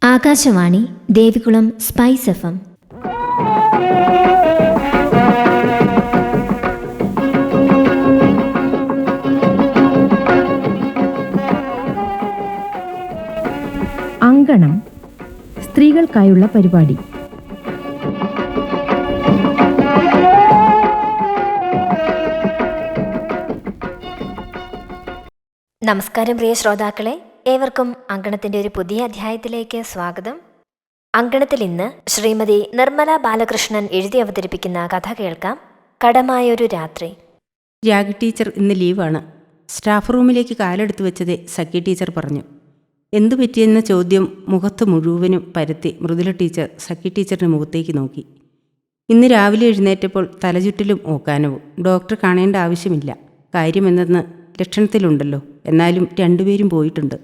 Akashvani Devikulam spice എഫ്.എം. അങ്കണം സ്ത്രീകൾക്കായുള്ള പരിപാടി. നമസ്കാരം പ്രിയ ശ്രോതാക്കളെ, ഏവർക്കും അങ്കണത്തിന്റെ ഒരു പുതിയ അധ്യായത്തിലേക്ക് സ്വാഗതം. അങ്കണത്തിൽ ഇന്ന് ശ്രീമതി നിർമ്മല ബാലകൃഷ്ണൻ എഴുതി അവതരിപ്പിക്കുന്ന കഥ കേൾക്കാം. കടമായൊരു രാത്രി. രാഗി ടീച്ചർ ഇന്ന് ലീവാണ്. സ്റ്റാഫ് റൂമിലേക്ക് കാലെടുത്ത് വെച്ചതേ സഖി ടീച്ചർ പറഞ്ഞു. എന്തു പറ്റിയെന്ന ചോദ്യം മുഖത്ത് മുഴുവനും പരത്തി മൃദുല ടീച്ചർ സഖി ടീച്ചറിൻ്റെ മുഖത്തേക്ക് നോക്കി. ഇന്ന് രാവിലെ എഴുന്നേറ്റപ്പോൾ തലചുറ്റലും ഓക്കാനവും. ഡോക്ടറെ കാണേണ്ട ആവശ്യമില്ല, കാര്യമെന്തെന്ന് ലക്ഷണത്തിലുണ്ടല്ലോ. എന്നാലും രണ്ടുപേരും പോയിട്ടുണ്ട്.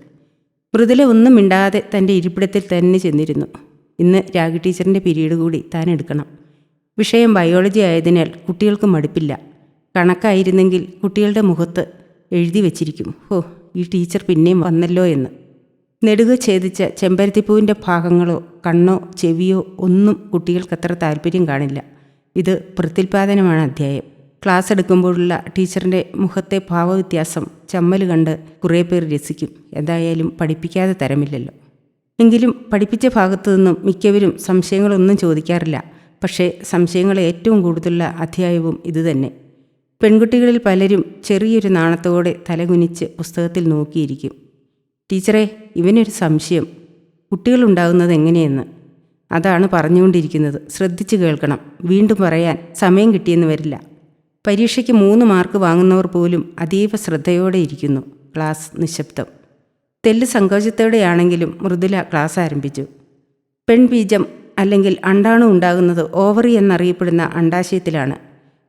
മൃദുല ഒന്നും മിണ്ടാതെ തൻ്റെ ഇരിപ്പിടത്തിൽ തന്നെ ചെന്നിരുന്നു. ഇന്ന് രാഗി ടീച്ചറിൻ്റെ പീരീഡ് കൂടി താൻ എടുക്കണം. വിഷയം ബയോളജി ആയതിനാൽ കുട്ടികൾക്ക് മടുപ്പില്ല. കണക്കായിരുന്നെങ്കിൽ കുട്ടികളുടെ മുഖത്ത് എഴുതി വച്ചിരിക്കും, ഓ ഈ ടീച്ചർ പിന്നെയും വന്നല്ലോ എന്ന്. നെടുക ഛേദിച്ച ചെമ്പരത്തിപ്പൂവിൻ്റെ ഭാഗങ്ങളോ കണ്ണോ ചെവിയോ ഒന്നും കുട്ടികൾക്കത്ര താല്പര്യം കാണില്ല. ഇത് പ്രത്യുൽപാദനമാണ് അധ്യായം. ക്ലാസ് എടുക്കുമ്പോഴുള്ള ടീച്ചറിൻ്റെ മുഖത്തെ ഭാവവ്യത്യാസം ചമ്മൽ കണ്ട് കുറേ പേർ രസിക്കും. എന്തായാലും പഠിപ്പിക്കാതെ തരമില്ലല്ലോ. എങ്കിലും പഠിപ്പിച്ച ഭാഗത്തു നിന്നും മിക്കവരും സംശയങ്ങളൊന്നും ചോദിക്കാറില്ല. പക്ഷേ സംശയങ്ങൾ ഏറ്റവും കൂടുതലുള്ള അധ്യായവും ഇതുതന്നെ. പെൺകുട്ടികളിൽ പലരും ചെറിയൊരു നാണത്തോടെ തലകുനിച്ച് പുസ്തകത്തിൽ നോക്കിയിരിക്കും. ടീച്ചറെ, ഇവനൊരു സംശയം, കുട്ടികളുണ്ടാകുന്നത് എങ്ങനെയെന്ന്. അതാണ് പറഞ്ഞുകൊണ്ടിരിക്കുന്നത്, ശ്രദ്ധിച്ചു കേൾക്കണം. വീണ്ടും പറയാൻ സമയം കിട്ടിയെന്ന് വരില്ല. പരീക്ഷയ്ക്ക് 3 മാർക്ക് വാങ്ങുന്നവർ പോലും അതീവ ശ്രദ്ധയോടെ ഇരിക്കുന്നു. ക്ലാസ് നിശബ്ദം. തെല്ല് സങ്കോചത്തോടെയാണെങ്കിലും മൃദുല ക്ലാസ് ആരംഭിച്ചു. പെൺബീജം അല്ലെങ്കിൽ അണ്ടാണു ഉണ്ടാകുന്നത് ഓവറി എന്നറിയപ്പെടുന്ന അണ്ടാശയത്തിലാണ്.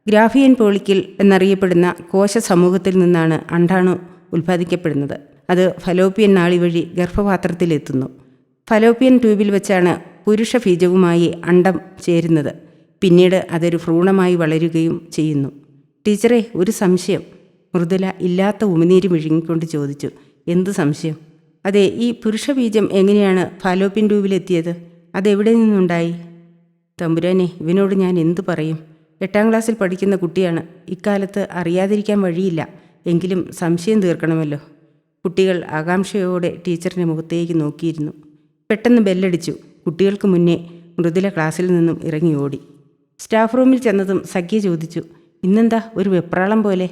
ഗ്രാഫിയൻ പോളിക്കിൾ എന്നറിയപ്പെടുന്ന കോശ സമൂഹത്തിൽ നിന്നാണ് അണ്ടാണു ഉൽപ്പാദിക്കപ്പെടുന്നത്. അത് ഫലോപ്പിയൻ നാളി വഴി ഗർഭപാത്രത്തിലെത്തുന്നു. ഫലോപ്പിയൻ ട്യൂബിൽ വെച്ചാണ് പുരുഷ ബീജവുമായി അണ്ടം ചേരുന്നത്. പിന്നീട് അതൊരു ഭ്രൂണമായി വളരുകയും ചെയ്യുന്നു. ടീച്ചറെ, ഒരു സംശയം, മൃദുല ഇല്ലാത്ത ഉമിനീര് വിഴുങ്ങിക്കൊണ്ട് ചോദിച്ചു. എന്ത് സംശയം? അതെ, ഈ പുരുഷബീജം എങ്ങനെയാണ് ഫാലോപ്പിയൻ ട്യൂബിലെത്തിയത്? അതെവിടെ നിന്നുണ്ടായി? തമ്പുരാനെ, ഇവനോട് ഞാൻ എന്തു പറയും? 8ാം ക്ലാസ്സിൽ പഠിക്കുന്ന കുട്ടിയാണ്. ഇക്കാലത്ത് അറിയാതിരിക്കാൻ വഴിയില്ല. എങ്കിലും സംശയം തീർക്കണമല്ലോ. കുട്ടികൾ ആകാംക്ഷയോടെ ടീച്ചറിൻ്റെ മുഖത്തേക്ക് നോക്കിയിരുന്നു. പെട്ടെന്ന് ബെല്ലടിച്ചു. കുട്ടികൾക്ക് മുന്നേ മൃദുല ക്ലാസ്സിൽ നിന്നും ഇറങ്ങി ഓടി. സ്റ്റാഫ് റൂമിൽ ചെന്നതും സഖ്യ ചോദിച്ചു, ഇന്നെന്താ ഒരു വെപ്രാളം പോലെ?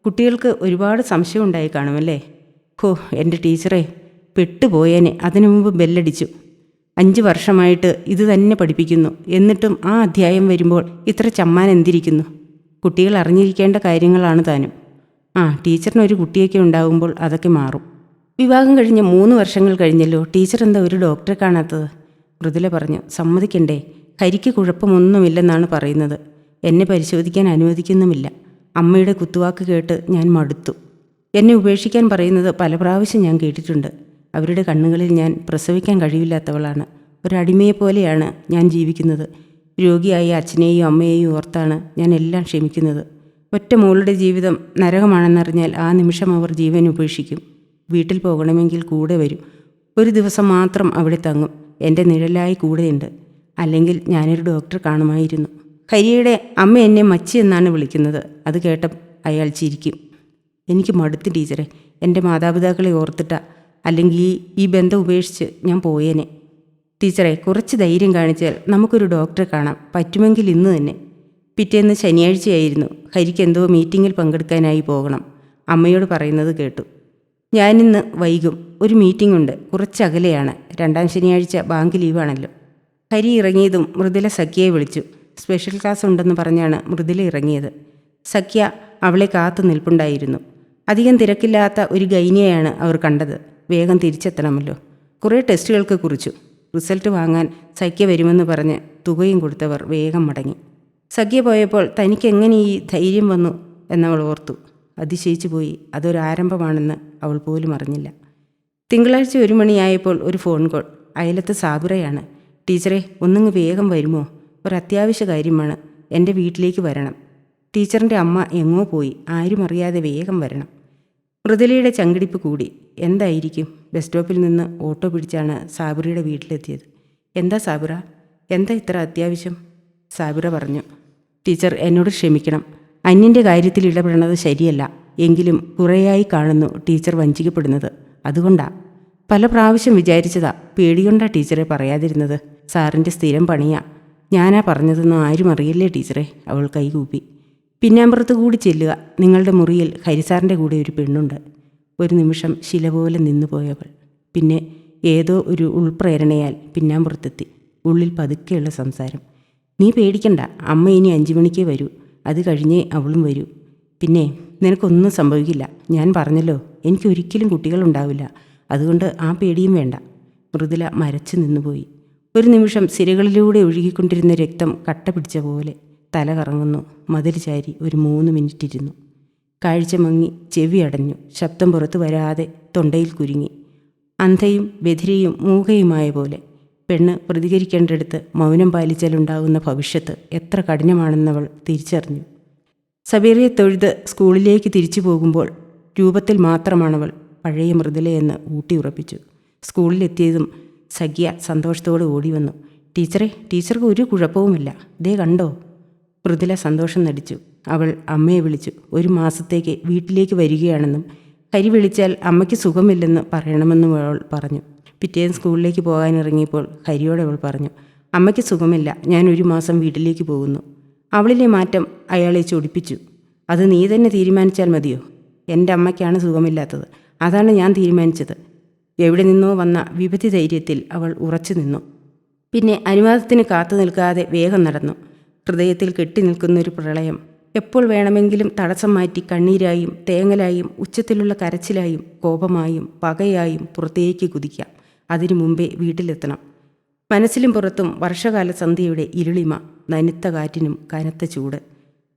കുട്ടികൾക്ക് ഒരുപാട് സംശയം ഉണ്ടായി കാണുമല്ലേ? ഹോ എൻ്റെ ടീച്ചറെ, പെട്ടുപോയേനെ. അതിനു മുമ്പ് ബെല്ലടിച്ചു. 5 വർഷമായിട്ട് ഇത് തന്നെ പഠിപ്പിക്കുന്നു. എന്നിട്ടും ആ അധ്യായം വരുമ്പോൾ ഇത്ര ചമ്മാൻ എന്തിരിക്കുന്നു? കുട്ടികൾ അറിഞ്ഞിരിക്കേണ്ട കാര്യങ്ങളാണ് താനും. ടീച്ചറിനൊരു കുട്ടിയൊക്കെ ഉണ്ടാകുമ്പോൾ അതൊക്കെ മാറും. വിവാഹം കഴിഞ്ഞ് 3 വർഷങ്ങൾ കഴിഞ്ഞല്ലോ, ടീച്ചർ എന്താ ഒരു ഡോക്ടറെ കാണാത്തത്? മൃദുല പറഞ്ഞു. സമ്മതിക്കണ്ടേ, ഹരിക്ക് കുഴപ്പമൊന്നുമില്ലെന്നാണ് പറയുന്നത്. എന്നെ പരിശോധിക്കാൻ അനുവദിക്കുന്നുമില്ല. അമ്മയുടെ കുത്തുവാക്ക് കേട്ട് ഞാൻ മടുത്തു. എന്നെ ഉപേക്ഷിക്കാൻ പറയുന്നത് പല പ്രാവശ്യം ഞാൻ കേട്ടിട്ടുണ്ട്. അവരുടെ കണ്ണുകളിൽ ഞാൻ പ്രസവിക്കാൻ കഴിവില്ലാത്തവളാണ്. ഒരടിമയെപ്പോലെയാണ് ഞാൻ ജീവിക്കുന്നത്. രോഗിയായ അച്ഛനെയും അമ്മയെയും ഓർത്താണ് ഞാൻ എല്ലാം ക്ഷമിക്കുന്നത്. ഒറ്റ മോളുടെ ജീവിതം നരകമാണെന്നറിഞ്ഞാൽ ആ നിമിഷം അവർ ജീവൻ ഉപേക്ഷിക്കും. വീട്ടിൽ പോകണമെങ്കിൽ കൂടെ വരും. ഒരു ദിവസം മാത്രം അവിടെ തങ്ങും. എൻ്റെ നിഴലായി കൂടെയുണ്ട്. അല്ലെങ്കിൽ ഞാനൊരു ഡോക്ടറെ കാണുമായിരുന്നു. ഹരിയുടെ അമ്മ എന്നെ മച്ചി എന്നാണ് വിളിക്കുന്നത്. അത് കേട്ട അയാൾ ചിരിക്കും. എനിക്ക് മടുത്ത് ടീച്ചറെ. എൻ്റെ മാതാപിതാക്കളെ ഓർത്തിട്ടാ. അല്ലെങ്കിൽ ഈ ബന്ധം ഉപേക്ഷിച്ച് ഞാൻ പോയേനെ. ടീച്ചറെ, കുറച്ച് ധൈര്യം കാണിച്ചാൽ നമുക്കൊരു ഡോക്ടറെ കാണാം. പറ്റുമെങ്കിൽ ഇന്ന് തന്നെ. പിറ്റേന്ന് ശനിയാഴ്ചയായിരുന്നു. ഹരിക്ക് എന്തോ മീറ്റിങ്ങിൽ പങ്കെടുക്കാനായി പോകണം. അമ്മയോട് പറയുന്നത് കേട്ടു. ഞാനിന്ന് വൈകും. ഒരു മീറ്റിംഗ് ഉണ്ട്, കുറച്ചകലെയാണ്. 2ാം ശനിയാഴ്ച ബാങ്ക് ലീവാണല്ലോ. ഹരി ഇറങ്ങിയതും മൃദുല സഖ്യയെ വിളിച്ചു. സ്പെഷ്യൽ ക്ലാസ് ഉണ്ടെന്ന് പറഞ്ഞാണ് മൃദുല ഇറങ്ങിയത്. സഖ്യ അവളെ കാത്തു നിൽപ്പുണ്ടായിരുന്നു. അധികം തിരക്കില്ലാത്ത ഒരു ഗൈനിയെയാണ് അവർ കണ്ടത്. വേഗം തിരിച്ചെത്തണമല്ലോ. കുറേ ടെസ്റ്റുകൾക്ക് കുറിച്ചു. റിസൾട്ട് വാങ്ങാൻ സഖ്യ വരുമെന്ന് പറഞ്ഞ് തുകയും കൊടുത്തവർ വേഗം മടങ്ങി. സഖ്യ പോയപ്പോൾ തനിക്കെങ്ങനെ ഈ ധൈര്യം വന്നു എന്നവൾ ഓർത്തു. അതിശയിച്ചു പോയി. അതൊരാരംഭമാണെന്ന് അവൾ പോലും അറിഞ്ഞില്ല. തിങ്കളാഴ്ച 1 മണിയായപ്പോൾ ഒരു ഫോൺ കോൾ. അയലത്ത് സാബിറയാണ്. ടീച്ചറെ, ഒന്നിങ്ങ് വേഗം വരുമോ? ഒരത്യാവശ്യ കാര്യമാണ്. എൻ്റെ വീട്ടിലേക്ക് വരണം. ടീച്ചറിൻ്റെ അമ്മ എങ്ങോ പോയി. ആരും അറിയാതെ വേഗം വരണം. മൃദുലയുടെ ചങ്കിടിപ്പ് കൂടി. എന്തായിരിക്കും? ബസ് സ്റ്റോപ്പിൽ നിന്ന് ഓട്ടോ പിടിച്ചാണ് സാബിറയുടെ വീട്ടിലെത്തിയത്. എന്താ സാബിറ, എന്താ ഇത്ര അത്യാവശ്യം? സാബിറ പറഞ്ഞു. ടീച്ചർ, എന്നോട് ക്ഷമിക്കണം. അന്യൻ്റെ കാര്യത്തിൽ ഇടപെടുന്നത് ശരിയല്ല. എങ്കിലും കുറേയായി കാണുന്നു ടീച്ചർ വഞ്ചിക്കപ്പെടുന്നത്. അതുകൊണ്ടാ. പല പ്രാവശ്യം വിചാരിച്ചതാ. പേടികൊണ്ടാ ടീച്ചറെ പറയാതിരുന്നത്. സാറിൻ്റെ സ്ഥിരം പണിയാ. ഞാനാ പറഞ്ഞതെന്ന് ആരും അറിയില്ലേ ടീച്ചറെ. അവൾ കൈകൂപ്പി. പിന്നാമ്പുറത്ത് കൂടി ചെല്ലുക. നിങ്ങളുടെ മുറിയിൽ ഹരിസാറിൻ്റെ കൂടെ ഒരു പെണ്ണുണ്ട്. ഒരു നിമിഷം ശില പോലെ നിന്നുപോയവൾ. പിന്നെ ഏതോ ഒരു ഉൾപ്രേരണയാൽ പിന്നാമ്പുറത്തെത്തി. ഉള്ളിൽ പതുക്കെയുള്ള സംസാരം. നീ പേടിക്കണ്ട, അമ്മ ഇനി 5 മണിക്കേ വരൂ. അത് കഴിഞ്ഞേ അവളും വരൂ. പിന്നെ നിനക്കൊന്നും സംഭവിക്കില്ല. ഞാൻ പറഞ്ഞല്ലോ, എനിക്കൊരിക്കലും കുട്ടികളുണ്ടാവില്ല. അതുകൊണ്ട് ആ പേടിയും വേണ്ട. മൃദുല മരച്ചു നിന്നുപോയി. ഒരു നിമിഷം സിരകളിലൂടെ ഒഴുകിക്കൊണ്ടിരുന്ന രക്തം കട്ട പിടിച്ച പോലെ. തല കറങ്ങുന്നു. മതിൽ ചാരി ഒരു 3 മിനിറ്റ് ഇരുന്നു. കാഴ്ച മങ്ങി, ചെവി അടഞ്ഞു. ശബ്ദം പുറത്തു വരാതെ തൊണ്ടയിൽ കുരുങ്ങി. അന്ധയും ബധിരയും മൂകയുമായ പോലെ. പെണ്ണ് പ്രതികരിക്കേണ്ടടുത്ത് മൗനം പാലിച്ചാലുണ്ടാകുന്ന ഭവിഷ്യത്ത് എത്ര കഠിനമാണെന്നവൾ തിരിച്ചറിഞ്ഞു. സബീറയെ തൊഴുത് സ്കൂളിലേക്ക് തിരിച്ചു പോകുമ്പോൾ രൂപത്തിൽ മാത്രമാണവൾ പഴയ മൃദുലയെന്ന് ഊട്ടി ഉറപ്പിച്ചു. സ്കൂളിലെത്തിയതും സഖ്യ സന്തോഷത്തോടെ ഓടി വന്നു. ടീച്ചറെ, ടീച്ചർക്ക് ഒരു കുഴപ്പവുമില്ല. ദേ കണ്ടോ? മൃദുല സന്തോഷം നടിച്ചു. അവൾ അമ്മയെ വിളിച്ചു. 1 മാസത്തേക്ക് വീട്ടിലേക്ക് വരികയാണെന്നും ഹരി വിളിച്ചാൽ അമ്മയ്ക്ക് സുഖമില്ലെന്ന് പറയണമെന്നും അവൾ പറഞ്ഞു. പിറ്റേന്ന് സ്കൂളിലേക്ക് പോകാനിറങ്ങിയപ്പോൾ ഹരിയോട് അവൾ പറഞ്ഞു, അമ്മയ്ക്ക് സുഖമില്ല, ഞാൻ 1 മാസം വീട്ടിലേക്ക് പോകുന്നു. അവളിലെ മാറ്റം അയാളെ ചൊടിപ്പിച്ചു. അത് നീ തന്നെ തീരുമാനിച്ചാൽ മതിയോ? എൻ്റെ അമ്മയ്ക്കാണ് സുഖമില്ലാത്തത്. അതാണ് ഞാൻ തീരുമാനിച്ചത്. എവിടെ നിന്നോ വന്ന വിപത്തി ധൈര്യത്തിൽ അവൾ ഉറച്ചു നിന്നു. പിന്നെ അനുവാദത്തിന് കാത്തു നിൽക്കാതെ വേഗം നടന്നു. ഹൃദയത്തിൽ കെട്ടിനിൽക്കുന്നൊരു പ്രളയം. എപ്പോൾ വേണമെങ്കിലും തടസ്സം മാറ്റി കണ്ണീരായും തേങ്ങലായും ഉച്ചത്തിലുള്ള കരച്ചിലായും കോപമായും പകയായും പുറത്തേക്ക് കുതിക്കാം. അതിനു മുമ്പേ വീട്ടിലെത്തണം. മനസ്സിലും പുറത്തും വർഷകാല സന്ധ്യയുടെ ഇരുളിമ, നനുത്ത കാറ്റിനും കനത്ത ചൂട്.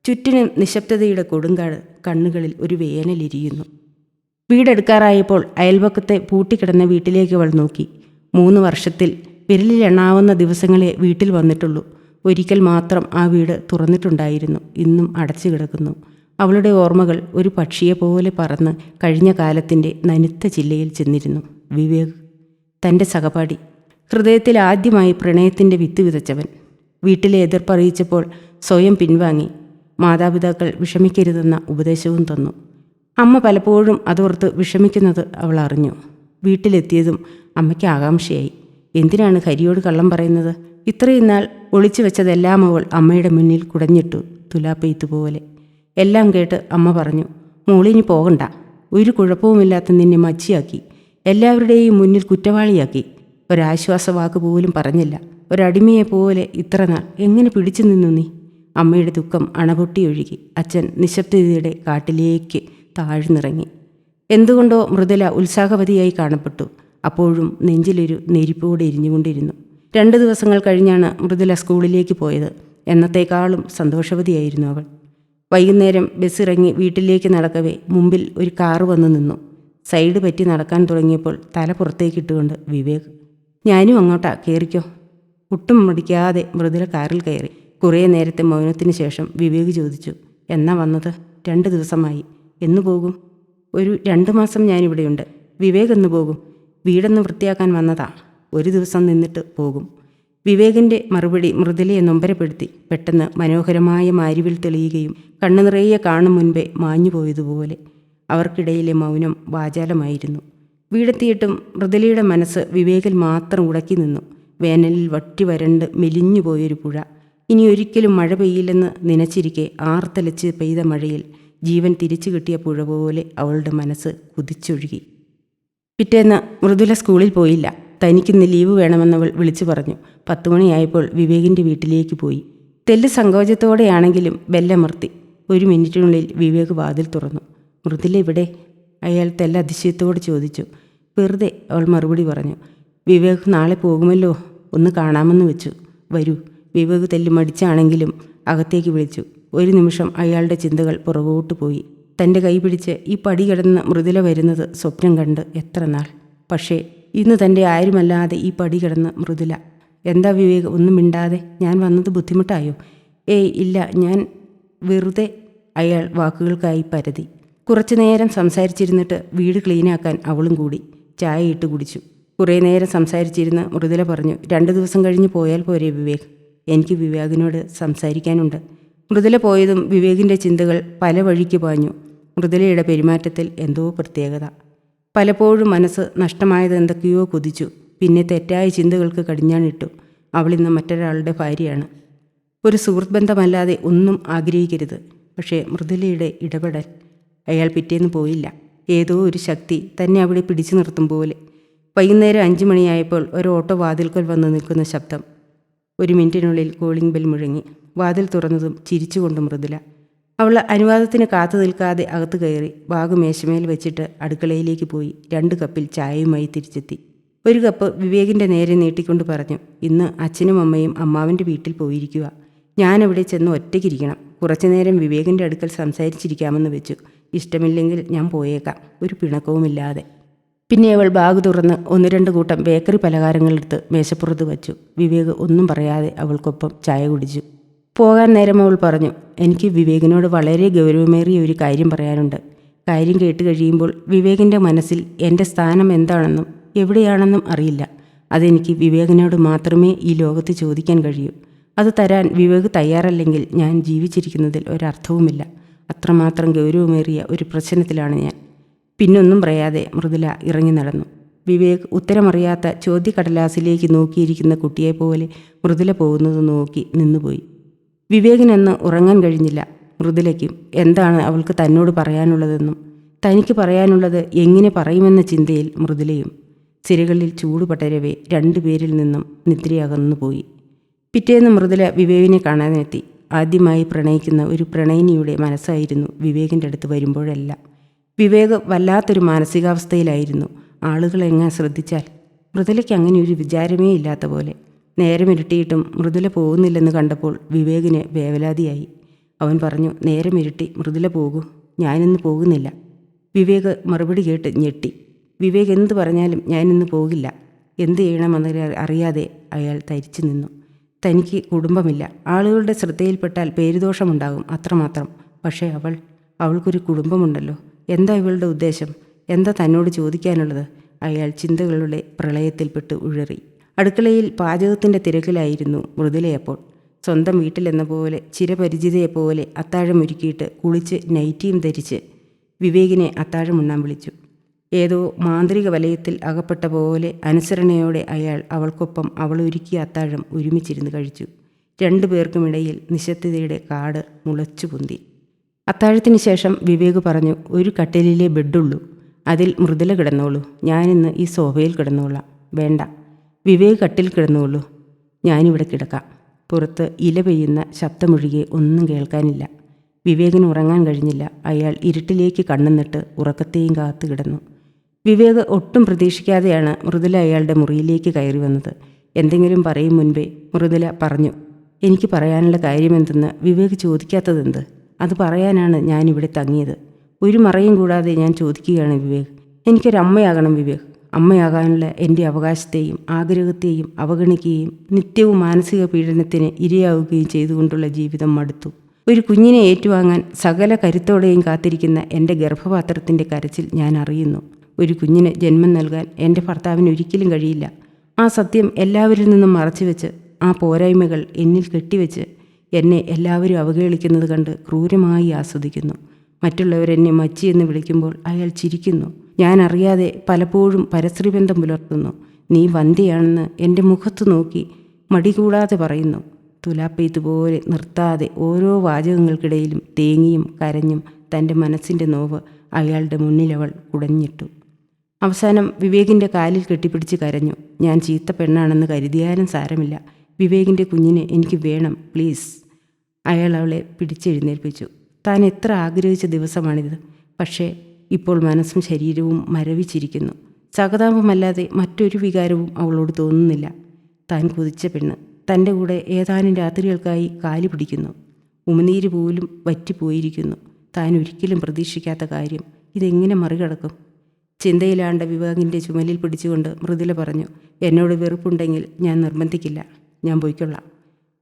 ചുറ്റിനും നിശബ്ദതയുടെ കൊടുങ്കാട്. കണ്ണുകളിൽ ഒരു വേനലിരിയുന്നു. വീടെടുക്കാറായപ്പോൾ അയൽവക്കത്തെ പൂട്ടിക്കിടന്ന വീട്ടിലേക്ക് അവൾ നോക്കി. 3 വർഷത്തിൽ വിരലിലെണ്ണാവുന്ന ദിവസങ്ങളെ വീട്ടിൽ വന്നിട്ടുള്ളൂ. ഒരിക്കൽ മാത്രം ആ വീട് തുറന്നിട്ടുണ്ടായിരുന്നു. ഇന്നും അടച്ചു കിടക്കുന്നു. അവളുടെ ഓർമ്മകൾ ഒരു പക്ഷിയെപ്പോലെ പറന്ന് കഴിഞ്ഞ കാലത്തിൻ്റെ നനുത്ത ചില്ലയിൽ ചെന്നിരുന്നു. വിവേക്, തൻ്റെ സഹപാഠി. ഹൃദയത്തിൽ ആദ്യമായി പ്രണയത്തിൻ്റെ വിത്ത് വിതച്ചവൻ. വീട്ടിലെ എതിർപ്പറിയിച്ചപ്പോൾ സ്വയം പിൻവാങ്ങി. മാതാപിതാക്കൾ വിഷമിക്കരുതെന്ന ഉപദേശവും തന്നു. അമ്മ പലപ്പോഴും അതോർത്ത് വിഷമിക്കുന്നത് അവൾ അറിഞ്ഞു. വീട്ടിലെത്തിയതും അമ്മയ്ക്ക് ആകാംക്ഷയായി. എന്തിനാണ് ഹരിയോട് കള്ളം പറയുന്നത്? ഇത്രയും നാൾ ഒളിച്ചു വെച്ചതെല്ലാം അവൾ അമ്മയുടെ മുന്നിൽ കുടഞ്ഞിട്ടു, തുലാപ്പെയ്ത്തുപോലെ. എല്ലാം കേട്ട് അമ്മ പറഞ്ഞു, മോളിനി പോകണ്ട. ഒരു കുഴപ്പവുമില്ലാത്ത നിന്നെ മച്ചിയാക്കി. എല്ലാവരുടെയും മുന്നിൽ കുറ്റവാളിയാക്കി. ഒരാശ്വാസവാക്ക് പോലും പറഞ്ഞില്ല. ഒരടിമയെപ്പോലെ ഇത്ര നാൾ എങ്ങനെ പിടിച്ചു നിന്നു നീ? അമ്മയുടെ ദുഃഖം അണപൊട്ടിയൊഴുകി. അച്ഛൻ നിശബ്ദതയുടെ കാട്ടിലേക്ക് താഴ്ന്നിറങ്ങി. എന്തുകൊണ്ടോ മൃദുല ഉത്സാഹവതിയായി കാണപ്പെട്ടു. അപ്പോഴും നെഞ്ചിലൊരു നെരിപ്പോടെ എരിഞ്ഞുകൊണ്ടിരുന്നു. 2 ദിവസങ്ങൾ കഴിഞ്ഞാണ് മൃദുല സ്കൂളിലേക്ക് പോയത്. എന്നത്തേക്കാളും സന്തോഷവതിയായിരുന്നു അവൾ. വൈകുന്നേരം ബസ്സിറങ്ങി വീട്ടിലേക്ക് നടക്കവേ മുമ്പിൽ ഒരു കാറ് വന്നു നിന്നു. സൈഡ് പറ്റി നടക്കാൻ തുടങ്ങിയപ്പോൾ തല പുറത്തേക്കിട്ടുകൊണ്ട് വിവേക്, ഞാനും അങ്ങോട്ടാ, കയറിക്കോ. ഒട്ടും മടിക്കാതെ മൃദുല കാറിൽ കയറി. കുറേ നേരത്തെ മൗനത്തിന് ശേഷം വിവേക് ചോദിച്ചു, എന്നാ വന്നത്? 2 ദിവസമായി. എന്നു പോകും? ഒരു 2 മാസം ഞാനിവിടെയുണ്ട്. വിവേക് എന്ന് പോകും? വീടൊന്ന് വൃത്തിയാക്കാൻ വന്നതാ. 1 ദിവസം നിന്നിട്ട് പോകും. വിവേകിൻ്റെ മറുപടി മൃദുലയെ നൊമ്പരപ്പെടുത്തി. പെട്ടെന്ന് മനോഹരമായ മാരിവിൽ തെളിയുകയും കണ്ണു നിറയെ കാണും മുൻപേ മാഞ്ഞുപോയതുപോലെ. അവർക്കിടയിലെ മൗനം വാചാലമായിരുന്നു. വീടെത്തിയിട്ടും മൃദുലയുടെ മനസ്സ് വിവേകിൽ മാത്രം ഉടക്കി നിന്നു. വേനലിൽ വറ്റി വരണ്ട് മെലിഞ്ഞു പോയൊരു പുഴ. ഇനി ഒരിക്കലും മഴ പെയ്യില്ലെന്ന് നനച്ചിരിക്കെ ആർത്തലച്ച് പെയ്ത മഴയിൽ ജീവൻ തിരിച്ചു കിട്ടിയ പുഴ പോലെ അവളുടെ മനസ്സ് കുതിച്ചൊഴുകി. പിറ്റേന്ന് മൃദുല സ്കൂളിൽ പോയില്ല. തനിക്കിന്ന് ലീവ് വേണമെന്നവൾ വിളിച്ചു പറഞ്ഞു. 10 മണിയായപ്പോൾ വിവേകിൻ്റെ വീട്ടിലേക്ക് പോയി. തെല്ല് സങ്കോചത്തോടെയാണെങ്കിലും ബെല്ലമർത്തി. 1 മിനിറ്റിനുള്ളിൽ വിവേക് വാതിൽ തുറന്നു. മൃദുല ഇവിടെ? അയാൾ തെല്ല അതിശയത്തോട് ചോദിച്ചു. വെറുതെ, അവൾ മറുപടി പറഞ്ഞു. വിവേക് നാളെ പോകുമല്ലോ, ഒന്ന് കാണാമെന്ന് വെച്ചു. വരൂ. വിവേക് തെല്ല് മടിച്ചാണെങ്കിലും അകത്തേക്ക് വിളിച്ചു. 1 നിമിഷം അയാളുടെ ചിന്തകൾ പുറകോട്ട് പോയി. തൻ്റെ കൈ പിടിച്ച് ഈ പടി കിടന്ന് മൃദുല വരുന്നത് സ്വപ്നം കണ്ട് എത്ര നാൾ. പക്ഷേ ഇന്ന് തൻ്റെ ആരുമല്ലാതെ ഈ പടി കിടന്ന് മൃദുല. എന്താ വിവേക് ഒന്നും മിണ്ടാതെ? ഞാൻ വന്നത് ബുദ്ധിമുട്ടായോ? ഏയ് ഇല്ല, ഞാൻ വെറുതെ. അയാൾ വാക്കുകൾക്കായി പരതി. കുറച്ചു നേരം സംസാരിച്ചിരുന്നിട്ട് വീട് ക്ലീനാക്കാൻ അവളും കൂടി ചായ ഇട്ട് കുടിച്ചു. കുറേ നേരം സംസാരിച്ചിരുന്ന് മൃദുല പറഞ്ഞു, 2 ദിവസം കഴിഞ്ഞ് പോയാൽ പോരെ വിവേക്? എനിക്ക് വിവേകിനോട് സംസാരിക്കാനുണ്ട്. മൃദുല പോയതും വിവേകിൻ്റെ ചിന്തകൾ പല വഴിക്ക് പാഞ്ഞു. മൃദുലയുടെ പെരുമാറ്റത്തിൽ എന്തോ പ്രത്യേകത. പലപ്പോഴും മനസ്സ് നഷ്ടമായത് എന്തൊക്കെയോ കൊതിച്ചു. പിന്നെ തെറ്റായ ചിന്തകൾക്ക് കടിഞ്ഞാണിട്ടു. അവളിന്ന് മറ്റൊരാളുടെ ഭാര്യയാണ്. ഒരു സുഹൃത്ത് ബന്ധമല്ലാതെ ഒന്നും ആഗ്രഹിക്കരുത്. പക്ഷേ മൃദുലയുടെ ഇടപെടൽ. അയാൾ പിറ്റേന്ന് പോയില്ല. ഏതോ ഒരു ശക്തി തന്നെ അവിടെ പിടിച്ചു നിർത്തും പോലെ. വൈകുന്നേരം 5 മണിയായപ്പോൾ ഒരു ഓട്ടോ വാതിൽക്കൽ വന്ന് നിൽക്കുന്ന ശബ്ദം. 1 മിനിറ്റിനുള്ളിൽ കോളിംഗ് ബെൽ മുഴങ്ങി. വാതിൽ തുറന്നതും ചിരിച്ചുകൊണ്ട് മൃദുല. അവൾ അനുവാദത്തിന് കാത്തു നിൽക്കാതെ അകത്ത് കയറി. ബാഗ് മേശമേൽ വെച്ചിട്ട് അടുക്കളയിലേക്ക് പോയി 2 കപ്പിൽ ചായയുമായി തിരിച്ചെത്തി. 1 കപ്പ് വിവേകിൻ്റെ നേരെ നീട്ടിക്കൊണ്ട് പറഞ്ഞു, ഇന്ന് അച്ഛനും അമ്മയും അമ്മാവൻ്റെ വീട്ടിൽ പോയിരിക്കുക. ഞാനവിടെ ചെന്ന് ഒറ്റയ്ക്കിരിക്കണം. കുറച്ചു നേരം വിവേകിൻ്റെ അടുക്കൽ സംസാരിച്ചിരിക്കാമെന്ന് വെച്ചു. ഇഷ്ടമില്ലെങ്കിൽ ഞാൻ പോയേക്കാം, ഒരു പിണക്കവുമില്ലാതെ. പിന്നെ അവൾ ബാഗ് തുറന്ന് 1-2 കൂട്ടം ബേക്കറി പലഹാരങ്ങളെടുത്ത് മേശപ്പുറത്ത് വച്ചു. വിവേക് ഒന്നും പറയാതെ അവൾക്കൊപ്പം ചായ കുടിച്ചു. പോകാൻ നേരം അവൾ പറഞ്ഞു, എനിക്ക് വിവേകിനോട് വളരെ ഗൗരവമേറിയ ഒരു കാര്യം പറയാനുണ്ട്. കാര്യം കേട്ട് കഴിയുമ്പോൾ വിവേകിൻ്റെ മനസ്സിൽ എൻ്റെ സ്ഥാനം എന്താണെന്നും എവിടെയാണെന്നും അറിയില്ല. അതെനിക്ക് വിവേകിനോട് മാത്രമേ ഈ ലോകത്ത് ചോദിക്കാൻ കഴിയൂ. അത് തരാൻ വിവേക് തയ്യാറല്ലെങ്കിൽ ഞാൻ ജീവിച്ചിരിക്കുന്നതിൽ ഒരർത്ഥവുമില്ല. അത്രമാത്രം ഗൗരവമേറിയ ഒരു പ്രശ്നത്തിലാണ് ഞാൻ. പിന്നൊന്നും പറയാതെ മൃദുല ഇറങ്ങി നടന്നു. വിവേക് ഉത്തരമറിയാത്ത ചോദ്യക്കടലാസിലേക്ക് നോക്കിയിരിക്കുന്ന കുട്ടിയെപ്പോലെ മൃദുല പോകുന്നത് നോക്കി നിന്നുപോയി. വിവേകിനന്ന് ഉറങ്ങാൻ കഴിഞ്ഞില്ല. മൃദുലയ്ക്കും എന്താണ് അവൾക്ക് തന്നോട് പറയാനുള്ളതെന്നും തനിക്ക് പറയാനുള്ളത് എങ്ങനെ പറയുമെന്ന ചിന്തയിൽ മൃദുലയും. സിരകളിൽ ചൂടുപടരവേ 2 പേരിൽ നിന്നും നിദ്രയകന്നുപോയി. പിറ്റേന്ന് മൃദുല വിവേകിനെ കാണാനെത്തി. ആദ്യമായി പ്രണയിക്കുന്ന ഒരു പ്രണയിനിയുടെ മനസ്സായിരുന്നു വിവേകിൻ്റെ അടുത്ത് വരുമ്പോഴെല്ലാം. വിവേക് വല്ലാത്തൊരു മാനസികാവസ്ഥയിലായിരുന്നു. ആളുകളെങ്ങനെ ശ്രദ്ധിച്ചാൽ. മൃദുലയ്ക്ക് അങ്ങനെ ഒരു വിചാരമേ ഇല്ലാത്ത പോലെ. നേരമിരുട്ടിയിട്ടും മൃദുല പോകുന്നില്ലെന്ന് കണ്ടപ്പോൾ വിവേകിന് വേവലാതിയായി. അവൻ പറഞ്ഞു, നേരമിരുട്ടി, മൃദുല പോകൂ, ഞാനിന്ന് പോകുന്നില്ല. വിവേക് മറുപടി കേട്ട് ഞെട്ടി. വിവേക് എന്ത് പറഞ്ഞാലും ഞാനിന്ന് പോകില്ല. എന്ത് ചെയ്യണമെന്ന് അറിയാതെ അയാൾ തരിച്ചു നിന്നു. തനിക്ക് കുടുംബമില്ല. ആളുകളുടെ ശ്രദ്ധയിൽപ്പെട്ടാൽ പേരുദോഷമുണ്ടാകും, അത്രമാത്രം. പക്ഷേ അവൾക്കൊരു കുടുംബമുണ്ടല്ലോ. എന്താ ഇവളുടെ ഉദ്ദേശം? എന്താ തന്നോട് ചോദിക്കാനുള്ളത്? അയാൾ ചിന്തകളുടെ പ്രളയത്തിൽപ്പെട്ട് ഉഴറി. അടുക്കളയിൽ പാചകത്തിൻ്റെ തിരക്കിലായിരുന്നു മൃദുലയപ്പോൾ. സ്വന്തം വീട്ടിലെന്ന പോലെ ചിരപരിചിതയെപ്പോലെ അത്താഴമൊരുക്കിയിട്ട് കുളിച്ച് നൈറ്റിയും ധരിച്ച് വിവേകിനെ അത്താഴമുണ്ണാൻ വിളിച്ചു. ഏതോ മാന്ത്രിക വലയത്തിൽ അകപ്പെട്ട പോലെ അനുസരണയോടെ അയാൾ അവൾക്കൊപ്പം അവൾ ഒരുക്കിയ അത്താഴം ഒരുമിച്ചിരുന്ന് കഴിച്ചു. 2 പേർക്കുമിടയിൽ നിശബ്ദതയുടെ കാട് മുളച്ചു പൊന്തി. അത്താഴത്തിന് ശേഷം വിവേക് പറഞ്ഞു, ഒരു കട്ടിലിലെ ബെഡുള്ളൂ, അതിൽ മൃദുല കിടന്നോളൂ. ഞാനിന്ന് ഈ സോഫയിൽ കിടന്നോളാം. വേണ്ട, വിവേക് കട്ടിൽ കിടന്നോളൂ, ഞാനിവിടെ കിടക്കാം. പുറത്ത് ഇല പെയ്യുന്ന ശബ്ദമൊഴികെ ഒന്നും കേൾക്കാനില്ല. വിവേകിന് ഉറങ്ങാൻ കഴിഞ്ഞില്ല. അയാൾ ഇരുട്ടിലേക്ക് കണ്ണുന്നിട്ട് ഉറക്കത്തെയും കാത്തു കിടന്നു. വിവേക് ഒട്ടും പ്രതീക്ഷിക്കാതെയാണ് മൃദുല അയാളുടെ മുറിയിലേക്ക് കയറി വന്നത്. എന്തെങ്കിലും പറയും മുൻപേ മൃദുല പറഞ്ഞു, എനിക്ക് പറയാനുള്ള കാര്യമെന്തെന്ന് വിവേക് ചോദിക്കാത്തതെന്ത്? അത് പറയാനാണ് ഞാനിവിടെ തങ്ങിയത്. ഒരു മറയും കൂടാതെ ഞാൻ ചോദിക്കുകയാണ് വിവേക്. എനിക്കൊരമ്മയാകണം വിവേക്. അമ്മയാകാനുള്ള എൻ്റെ അവകാശത്തെയും ആഗ്രഹത്തെയും അവഗണിക്കുകയും നിത്യവും മാനസിക പീഡനത്തിന് ഇരയാവുകയും ചെയ്തുകൊണ്ടുള്ള ജീവിതം മടുത്തു. ഒരു കുഞ്ഞിനെ ഏറ്റുവാങ്ങാൻ സകല കരുത്തോടെയും കാത്തിരിക്കുന്ന എൻ്റെ ഗർഭപാത്രത്തിൻ്റെ കരച്ചിൽ ഞാൻ അറിയുന്നു. ഒരു കുഞ്ഞിന് ജന്മം നൽകാൻ എൻ്റെ ഭർത്താവിന് ഒരിക്കലും കഴിയില്ല. ആ സത്യം എല്ലാവരിൽ നിന്നും മറച്ചുവെച്ച്, ആ പോരായ്മകൾ എന്നിൽ കെട്ടിവെച്ച് എന്നെ എല്ലാവരും അവഹേളിക്കുന്നത് കണ്ട് ക്രൂരമായി ആസ്വദിക്കുന്നു. മറ്റുള്ളവരെന്നെ മച്ചി എന്ന് വിളിക്കുമ്പോൾ അയാൾ ചിരിക്കുന്നു. ഞാൻ അറിയാതെ പലപ്പോഴും പരസ്ത്രീബന്ധം പുലർത്തുന്നു. നീ വന്ധ്യയാണെന്ന് എൻ്റെ മുഖത്ത് നോക്കി മടികൂടാതെ പറയുന്നു. തുലാപ്പെയ്ത്തുപോലെ നിർത്താതെ ഓരോ വാചകങ്ങൾക്കിടയിലും തേങ്ങിയും കരഞ്ഞും തൻ്റെ മനസ്സിൻ്റെ നോവ് അയാളുടെ മുന്നിലവൾ കുടഞ്ഞിട്ടു. അവസാനം വിവേകിൻ്റെ കാലിൽ കെട്ടിപ്പിടിച്ച് കരഞ്ഞു. ഞാൻ ചീത്ത പെണ്ണാണെന്ന് കരുതിയാലും സാരമില്ല. വിവേകിൻ്റെ കുഞ്ഞിനെ എനിക്ക് വേണം, പ്ലീസ്. അയാൾ അവളെ പിടിച്ചെഴുന്നേൽപ്പിച്ചു. താൻ എത്ര ആഗ്രഹിച്ച ദിവസമാണിത്. പക്ഷേ ഇപ്പോൾ മനസ്സും ശരീരവും മരവിച്ചിരിക്കുന്നു. സഹതാപമല്ലാതെ മറ്റൊരു വികാരവും അവളോട് തോന്നുന്നില്ല. താൻ കുതിച്ച പെണ്ണ് തൻ്റെ കൂടെ ഏതാനും രാത്രികൾക്കായി കാലു പിടിക്കുന്നു. ഉമിനീര് പോലും വറ്റിപ്പോയിരിക്കുന്നു. താൻ ഒരിക്കലും പ്രതീക്ഷിക്കാത്ത കാര്യം. ഇതെങ്ങനെ മറികടക്കും? ചിന്തയിലാണ്ട വിവേകിൻ്റെ ചുമലിൽ പിടിച്ചുകൊണ്ട് മൃദുല പറഞ്ഞു, എന്നോട് വെറുപ്പുണ്ടെങ്കിൽ ഞാൻ നിർബന്ധിക്കില്ല, ഞാൻ പോയിക്കൊള്ളാം.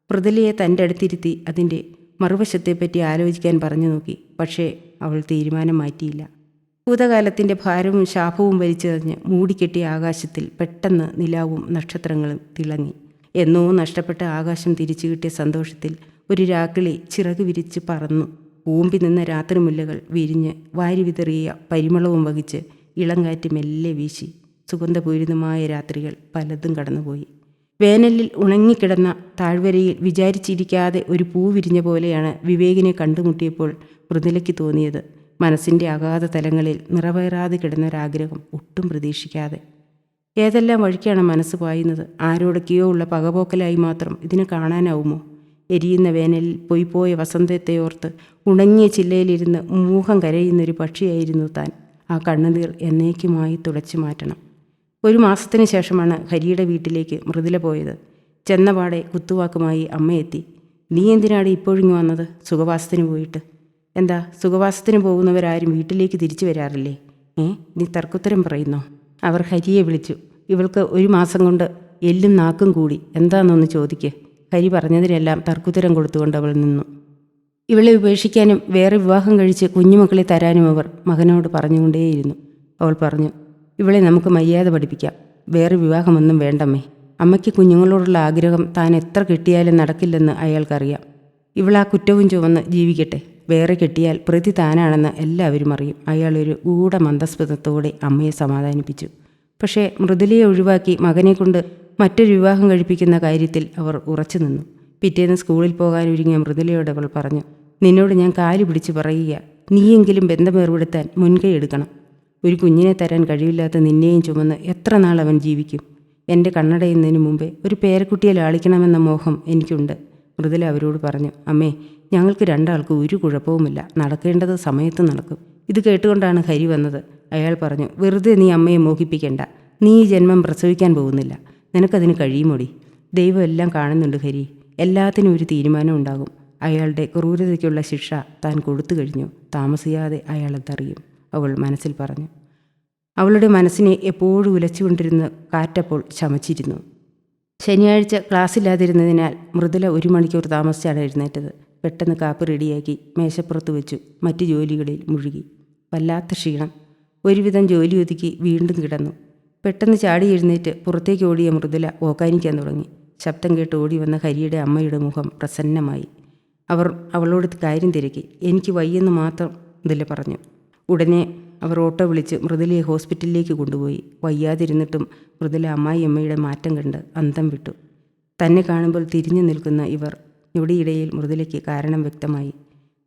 മൃദുലയെ തൻ്റെ അടുത്തിരുത്തി അതിൻ്റെ മറുവശത്തെപ്പറ്റി ആലോചിക്കാൻ പറഞ്ഞു നോക്കി. പക്ഷേ അവൾ തീരുമാനം മാറ്റിയില്ല. ഭൂതകാലത്തിൻ്റെ ഭാരവും ശാപവും വലിച്ചെറിഞ്ഞ് മൂടിക്കെട്ടിയ ആകാശത്തിൽ പെട്ടെന്ന് നിലാവും നക്ഷത്രങ്ങളും തിളങ്ങി. എന്നോ നഷ്ടപ്പെട്ട ആകാശം തിരിച്ചു കിട്ടിയ സന്തോഷത്തിൽ ഒരു രാക്കിളി ചിറക് വിരിച്ച് പറന്നു. ഊമ്പി നിന്ന രാത്രിമുല്ലകൾ വിരിഞ്ഞ് വാരി വിതറിയ പരിമളവും വഹിച്ച് ഇളങ്കാറ്റ് മെല്ലെ വീശി. സുഗന്ധപൂരിതമായ രാത്രികൾ പലതും കടന്നുപോയി. വേനലിൽ ഉണങ്ങിക്കിടന്ന താഴ്വരയിൽ വിചാരിച്ചിരിക്കാതെ ഒരു പൂ വിരിഞ്ഞ പോലെയാണ് വിവേകിനെ കണ്ടുമുട്ടിയപ്പോൾ മൃദുലയ്ക്ക് തോന്നിയത്. മനസ്സിൻ്റെ അഗാധ തലങ്ങളിൽ നിറവേറാതെ കിടന്നൊരാഗ്രഹം ഒട്ടും പ്രതീക്ഷിക്കാതെ. ഏതെല്ലാം വഴിക്കാണ് മനസ്സ് പായുന്നത്? ആരോടൊക്കെയോ ഉള്ള പകപോക്കലായി മാത്രം ഇതിനെ കാണാനാവുമോ? എരിയുന്ന വേനലിൽ പോയ വസന്തത്തെയോർത്ത് ഉണങ്ങിയ ചില്ലയിലിരുന്ന് മൂഹം കരയുന്നൊരു പക്ഷിയായിരുന്നു താൻ. ആ കണ്ണുനീർ എന്നേക്കുമായി തുടച്ചു മാറ്റണം. 1 മാസത്തിന് ശേഷമാണ് ഹരിയുടെ വീട്ടിലേക്ക് മൃദുല പോയത്. ചെന്നപാടെ കുത്തുവാക്കുമായി അമ്മയെത്തി. നീ എന്തിനാണ് ഇപ്പോഴിങ്ങ് വന്നത്? സുഖവാസത്തിന് പോയിട്ട്. എന്താ, സുഖവാസത്തിന് പോകുന്നവരാരും വീട്ടിലേക്ക് തിരിച്ചു വരാറില്ലേ? നീ തർക്കുത്തരം പറയുന്നോ? അവർ ഹരിയെ വിളിച്ചു. ഇവൾക്ക് 1 മാസം കൊണ്ട് എല്ലും നാക്കും കൂടി. എന്താണെന്നൊന്ന് ചോദിക്ക്. ഹരി പറഞ്ഞതിനെല്ലാം തർക്കുത്തരം കൊടുത്തുകൊണ്ട് അവൾ നിന്നു. ഇവളെ ഉപേക്ഷിക്കാനും വേറെ വിവാഹം കഴിച്ച് കുഞ്ഞുമക്കളെ തരാനും അവർ മകനോട് പറഞ്ഞുകൊണ്ടേയിരുന്നു. അവൾ പറഞ്ഞു, ഇവളെ നമുക്ക് മര്യാദ പഠിപ്പിക്കാം. വേറെ വിവാഹമൊന്നും വേണ്ടമ്മേ. അമ്മയ്ക്ക് കുഞ്ഞുങ്ങളോടുള്ള ആഗ്രഹം താൻ എത്ര കെട്ടിയാലും നടക്കില്ലെന്ന് അയാൾക്കറിയാം. ഇവളാ കുറ്റവും ചുവന്ന് ജീവിക്കട്ടെ. വേറെ കെട്ടിയാൽ പ്രതി താനാണെന്ന് എല്ലാവരും അറിയും. അയാളൊരു ഗൂഢമന്ദസ്മിതത്തോടെ അമ്മയെ സമാധാനിപ്പിച്ചു. പക്ഷേ മൃദുലയെ ഒഴിവാക്കി മകനെക്കൊണ്ട് മറ്റൊരു വിവാഹം കഴിപ്പിക്കുന്ന കാര്യത്തിൽ അവർ ഉറച്ചു നിന്നു. പിറ്റേന്ന് സ്കൂളിൽ പോകാനൊരുങ്ങിയ മൃദുലയോട് അവൾ പറഞ്ഞു, നിന്നോട് ഞാൻ കാല് പിടിച്ച് പറയുക, നീയെങ്കിലും ബന്ധം ഏർപ്പെടുത്താൻ മുൻകൈ എടുക്കണം. ഒരു കുഞ്ഞിനെ തരാൻ കഴിവില്ലാത്ത നിന്നെയും ചുമന്ന് എത്ര നാൾ അവൻ ജീവിക്കും? എൻ്റെ കണ്ണടയുന്നതിന് മുമ്പേ ഒരു പേരക്കുട്ടിയെ ലാളിക്കണമെന്ന മോഹം എനിക്കുണ്ട്. മൃദുല അവരോട് പറഞ്ഞു, അമ്മേ, ഞങ്ങൾക്ക് 2 ആൾക്കും ഒരു കുഴപ്പവുമില്ല. നടക്കേണ്ടത് സമയത്ത് നടക്കും. ഇത് കേട്ടുകൊണ്ടാണ് ഹരി വന്നത്. അയാൾ പറഞ്ഞു, വെറുതെ നീ അമ്മയെ മോഹിപ്പിക്കേണ്ട. നീ ഈ ജന്മം പ്രസവിക്കാൻ പോകുന്നില്ല. നിനക്കതിന് കഴിയുമോടി? ദൈവം എല്ലാം കാണുന്നുണ്ട് ഹരി. എല്ലാത്തിനും ഒരു തീരുമാനം ഉണ്ടാകും. അയാളുടെ ക്രൂരതയ്ക്കുള്ള ശിക്ഷ താൻ കൊടുത്തു കഴിഞ്ഞു. താമസിയാതെ അയാളതറിയും, അവൾ മനസ്സിൽ പറഞ്ഞു. അവളുടെ മനസ്സിനെ എപ്പോഴും ഉലച്ചുകൊണ്ടിരുന്ന കാറ്റപ്പോൾ ശമിച്ചിരുന്നു. ശനിയാഴ്ച ക്ലാസ്സില്ലാതിരുന്നതിനാൽ മൃദുല 1 മണിക്കൂർ താമസിച്ചാണ് എഴുന്നേറ്റത്. പെട്ടെന്ന് കാപ്പി റെഡിയാക്കി മേശപ്പുറത്ത് വെച്ചു. മറ്റു ജോലികളിൽ മുഴുകി. വല്ലാത്ത ക്ഷീണം. ഒരുവിധം ജോലി ഒതുക്കി വീണ്ടും കിടന്നു. പെട്ടെന്ന് ചാടി എഴുന്നേറ്റ് പുറത്തേക്ക് ഓടിയ മൃദുല ഓക്കാനിക്കാൻ തുടങ്ങി. ശബ്ദം കേട്ട് ഓടി വന്ന ഹരിയുടെ അമ്മയുടെ മുഖം പ്രസന്നമായി. അവർ അവളോട് കാര്യം തിരക്കി. എനിക്ക് വയ്യെന്ന് മാത്രം മൃദുല പറഞ്ഞു. ഉടനെ അവർ ഓട്ടോ വിളിച്ച് മൃദുലയെ ഹോസ്പിറ്റലിലേക്ക് കൊണ്ടുപോയി. വയ്യാതിരുന്നിട്ടും മൃദുല അമ്മായിയമ്മയുടെ മാറ്റം കണ്ട് അന്തം വിട്ടു. തന്നെ കാണുമ്പോൾ തിരിഞ്ഞു നിൽക്കുന്ന ഇവർ. ഇവിടെയിടയിൽ മൃദുലയ്ക്ക് കാരണം വ്യക്തമായി.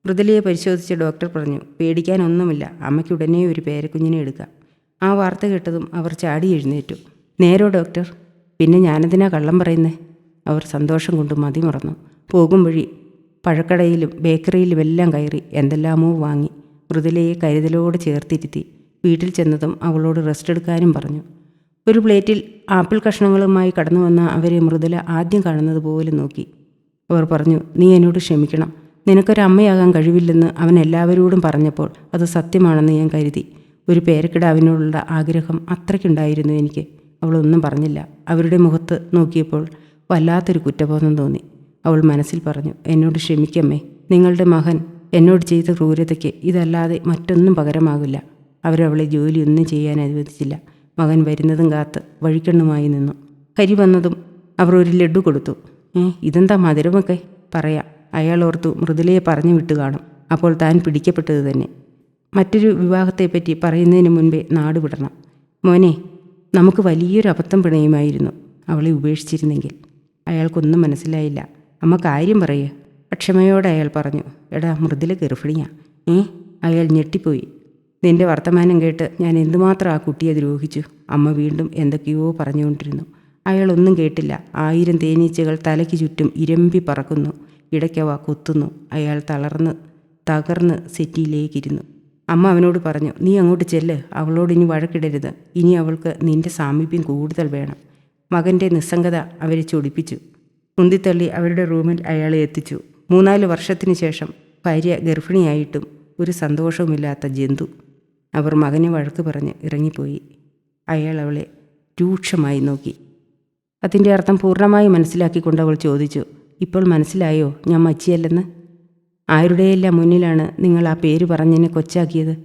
മൃദുലയെ പരിശോധിച്ച ഡോക്ടർ പറഞ്ഞു, പേടിക്കാനൊന്നുമില്ല, അമ്മയ്ക്ക് ഉടനെ ഒരു പേരക്കുഞ്ഞിനെ എടുക്കാം. ആ വാർത്ത കേട്ടതും അവർ ചാടി എഴുന്നേറ്റു. നേരോ ഡോക്ടർ? പിന്നെ ഞാനെന്തിനാ കള്ളം പറയുന്നേ? അവർ സന്തോഷം കൊണ്ട് മതിമറന്നു. പോകും വഴി പഴക്കടയിലും ബേക്കറിയിലുമെല്ലാം കയറി എന്തെല്ലാമോ വാങ്ങി. മൃദുലയെ കരുതലോടെ ചേർത്തിരുത്തി. വീട്ടിൽ ചെന്നതും അവളോട് റെസ്റ്റ് എടുക്കാനും പറഞ്ഞു. ഒരു പ്ലേറ്റിൽ ആപ്പിൾ കഷ്ണങ്ങളുമായി കടന്നു വന്ന അവരെ മൃദുല ആദ്യം കാണുന്നത് പോലെ നോക്കി. അവർ പറഞ്ഞു, നീ എന്നോട് ക്ഷമിക്കണം. നിനക്കൊരമ്മയാകാൻ കഴിവില്ലെന്ന് അവൻ എല്ലാവരോടും പറഞ്ഞപ്പോൾ അത് സത്യമാണെന്ന് ഞാൻ കരുതി. ഒരു പേരക്കിടാവിനോടുള്ള ആഗ്രഹം അത്രയ്ക്കുണ്ടായിരുന്നു എനിക്ക്. അവളൊന്നും പറഞ്ഞില്ല. അവരുടെ മുഖത്ത് നോക്കിയപ്പോൾ വല്ലാത്തൊരു കുറ്റബോധം തോന്നി. അവൾ മനസ്സിൽ പറഞ്ഞു, എന്നോട് ക്ഷമിക്കമ്മേ. നിങ്ങളുടെ മകൻ എന്നോട് ചെയ്ത ക്രൂരതയ്ക്ക് ഇതല്ലാതെ മറ്റൊന്നും പകരമാകില്ല. അവരവളെ ജോലിയൊന്നും ചെയ്യാൻ അനുവദിച്ചില്ല. മകൻ വരുന്നതും കാത്ത് വഴിക്കണ്ണുമായി നിന്നു. ഹരി വന്നതും അവർ ഒരു ലഡു കൊടുത്തു. ഇതെന്താ മധുരമൊക്കെ? പറയാം. അയാൾ ഓർത്തു മൃദുലയെ പറഞ്ഞു വിട്ടു കാണും. അപ്പോൾ താൻ പിടിക്കപ്പെട്ടത് തന്നെ. മറ്റൊരു വിവാഹത്തെപ്പറ്റി പറയുന്നതിന് മുൻപേ നാട് വിടണം. മോനെ, നമുക്ക് വലിയൊരു അബദ്ധം പിണയുമായിരുന്നു അവളെ ഉപേക്ഷിച്ചിരുന്നെങ്കിൽ. അയാൾക്കൊന്നും മനസ്സിലായില്ല. അമ്മ കാര്യം പറയുക. അക്ഷമയോടെ അയാൾ പറഞ്ഞു, എടാ, മൃദുല ഗർഭിണിയാ. അയാൾ ഞെട്ടിപ്പോയി. നിന്റെ വർത്തമാനം കേട്ട് ഞാൻ എന്തുമാത്രം ആ കുട്ടിയെ ദ്രോഹിച്ചു. അമ്മ വീണ്ടും എന്തൊക്കെയോ പറഞ്ഞുകൊണ്ടിരുന്നു. അയാളൊന്നും കേട്ടില്ല. 1000 തേനീച്ചകൾ തലയ്ക്ക് ചുറ്റും ഇരമ്പി പറക്കുന്നു. ഇടയ്ക്കവ കൊത്തുന്നു. അയാൾ തകർന്ന് സെറ്റിയിലേക്കിരുന്നു. അമ്മ അവനോട് പറഞ്ഞു, നീ അങ്ങോട്ട് ചെല്ല്. അവളോട് ഇനി വഴക്കിടരുത്. ഇനി അവൾക്ക് നിന്റെ സാമീപ്യം കൂടുതൽ വേണം. മകൻ്റെ നിസ്സംഗത അവരെ ചൊടിപ്പിച്ചു. ഉന്തിത്തള്ളി അവരുടെ റൂമിൽ അയാളെ എത്തിച്ചു. 3-4 വർഷത്തിന് ശേഷം ഭാര്യ ഗർഭിണിയായിട്ടും ഒരു സന്തോഷവുമില്ലാത്ത ജന്തു. അവർ മകനെ വഴക്ക് പറഞ്ഞ് ഇറങ്ങിപ്പോയി. അയാൾ അവളെ രൂക്ഷമായി നോക്കി. അതിൻ്റെ അർത്ഥം പൂർണ്ണമായി മനസ്സിലാക്കിക്കൊണ്ട് അവൾ ചോദിച്ചു, ഇപ്പോൾ മനസ്സിലായോ ഞാൻ മച്ചിയല്ലെന്ന്? ആരുടെയെല്ലാം മുന്നിലാണ് നിങ്ങൾ ആ പേര് പറഞ്ഞെന്നെ കൊച്ചാക്കിയത്?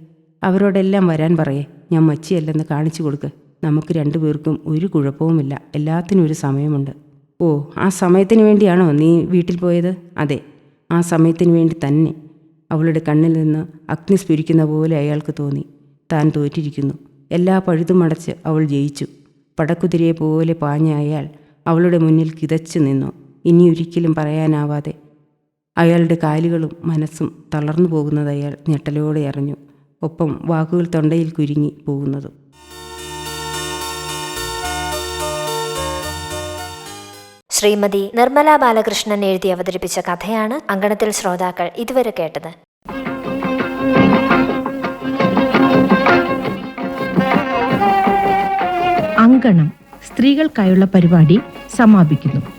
അവരോടെല്ലാം വരാൻ പറയേ. ഞാൻ മച്ചിയല്ലെന്ന് കാണിച്ചു കൊടുക്ക്. നമുക്ക് രണ്ടുപേർക്കും ഒരു കുഴപ്പവുമില്ല. എല്ലാത്തിനും ഒരു സമയമുണ്ട്. ഓ, ആ സമയത്തിന് വേണ്ടിയാണോ നീ വീട്ടിൽ പോയത്? അതെ, ആ സമയത്തിന് വേണ്ടി തന്നെ. അവളുടെ കണ്ണിൽ നിന്ന് അഗ്നി സ്ഫുരിക്കുന്ന പോലെ അയാൾക്ക് തോന്നി. താൻ തോറ്റിരിക്കുന്നു. എല്ലാ പഴുതും അടച്ച് അവൾ ജയിച്ചു. പടക്കുതിരയെ പോലെ പാഞ്ഞ അയാൾ അവളുടെ മുന്നിൽ കിതച്ചു നിന്നു. ഇനിയൊരിക്കലും പറയാനാവാതെ അയാളുടെ കാലുകളും മനസ്സും തളർന്നു പോകുന്നത് അയാൾ ഞെട്ടലോടെ അറിഞ്ഞു. ഒപ്പം വാക്കുകൾ തൊണ്ടയിൽ കുരുങ്ങി പോകുന്നതും. ശ്രീമതി നിർമ്മല ബാലകൃഷ്ണൻ എഴുതി അവതരിപ്പിച്ച കഥയാണ് അങ്കണത്തിൽ ശ്രോതാക്കൾ ഇതുവരെ കേട്ടത്. അങ്കണം സ്ത്രീകൾക്കായുള്ള പരിപാടി സമാപിക്കുന്നു.